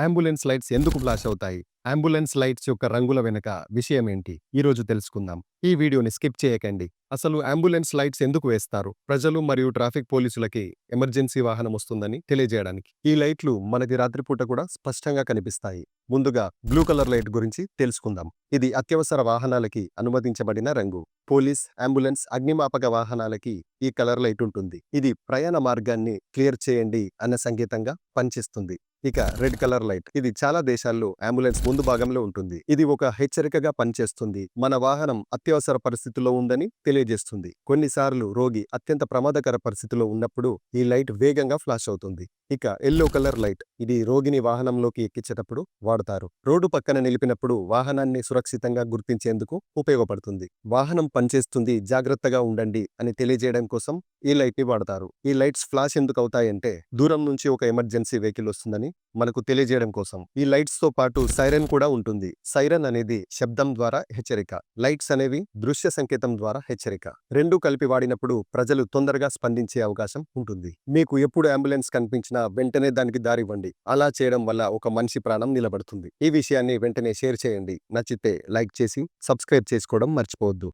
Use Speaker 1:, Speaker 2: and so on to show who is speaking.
Speaker 1: Ambulance lights ఎందుకు flash అవుతాయి? Ambulance lights యొక్క రంగుల వెనుక విషయమేంటి? ఈరోజు తెలుసుకుందాం. ఈ వీడియోని స్కిప్ చేయకండి. అసలు అంబులెన్స్ లైట్స్ ఎందుకు వేస్తారు? ప్రజలు మరియు ట్రాఫిక్ పోలీసులకి ఎమర్జెన్సీ వాహనం వస్తుందని తెలియజేయడానికి. ఈ లైట్లు మనకి రాత్రిపూట కూడా స్పష్టంగా కనిపిస్తాయి. ముందుగా బ్లూ కలర్ లైట్ గురించి తెలుసుకుందాం. ఇది అత్యవసర వాహనాలకి అనుమతించబడిన రంగు. పోలీస్, అంబులెన్స్, అగ్నిమాపక వాహనాలకి ఈ కలర్ లైట్ ఉంటుంది. ఇది ప్రయాణ మార్గాన్ని క్లియర్ చేయండి అన్న సంకేతంగా పనిచేస్తుంది. ఇక రెడ్ కలర్ లైట్, ఇది చాలా దేశాల్లో అంబులెన్స్ ముందు భాగంలో ఉంటుంది. ఇది ఒక హెచ్చరికగా పనిచేస్తుంది. మన వాహనం అత్యవసర పరిస్థితిలో ఉందని తెలియజేస్తుంది. కొన్నిసార్లు రోగి అత్యంత ప్రమాదకర పరిస్థితిలో ఉన్నప్పుడు ఈ లైట్ వేగంగా ఫ్లాష్ అవుతుంది. ఇక ఎల్లో కలర్ లైట్, ఇది రోగిని వాహనంలోకి ఎక్కించేటప్పుడు వాడతారు. రోడ్డు పక్కన నిలిపినప్పుడు వాహనాన్ని సురక్షితంగా గుర్తించేందుకు ఉపయోగపడుతుంది. వాహనం పనిచేస్తుంది, జాగ్రత్తగా ఉండండి అని తెలియజేయడం కోసం ఈ లైట్ ని వాడతారు. ఈ లైట్స్ ఫ్లాష్ ఎందుకు అవుతాయంటే, దూరం నుంచి ఒక ఎమర్జెన్సీ వెహికల్ వస్తుందని మనకు తెలియజేయడం కోసం. ఈ లైట్స్ తో పాటు సైరన్ కూడా ఉంటుంది. సైరన్ అనేది శబ్దం ద్వారా హెచ్చరిక. లైట్స్ అనేవి దృశ్య సంకేతం ద్వారా హెచ్చరిక. రెండు కలిపి వాడినప్పుడు ప్రజలు తొందరగా స్పందించే అవకాశం ఉంటుంది. మీకు ఎప్పుడు అంబులెన్స్ కనిపించినా వెంటనే దానికి దారివ్వండి. అలా చేయడం వల్ల ఒక మనిషి ప్రాణం నిలబడుతుంది. ఈ విషయాన్ని వెంటనే షేర్ చేయండి. నచ్చితే లైక్ చేసి సబ్స్క్రైబ్ చేసుకోవడం మర్చిపోవద్దు.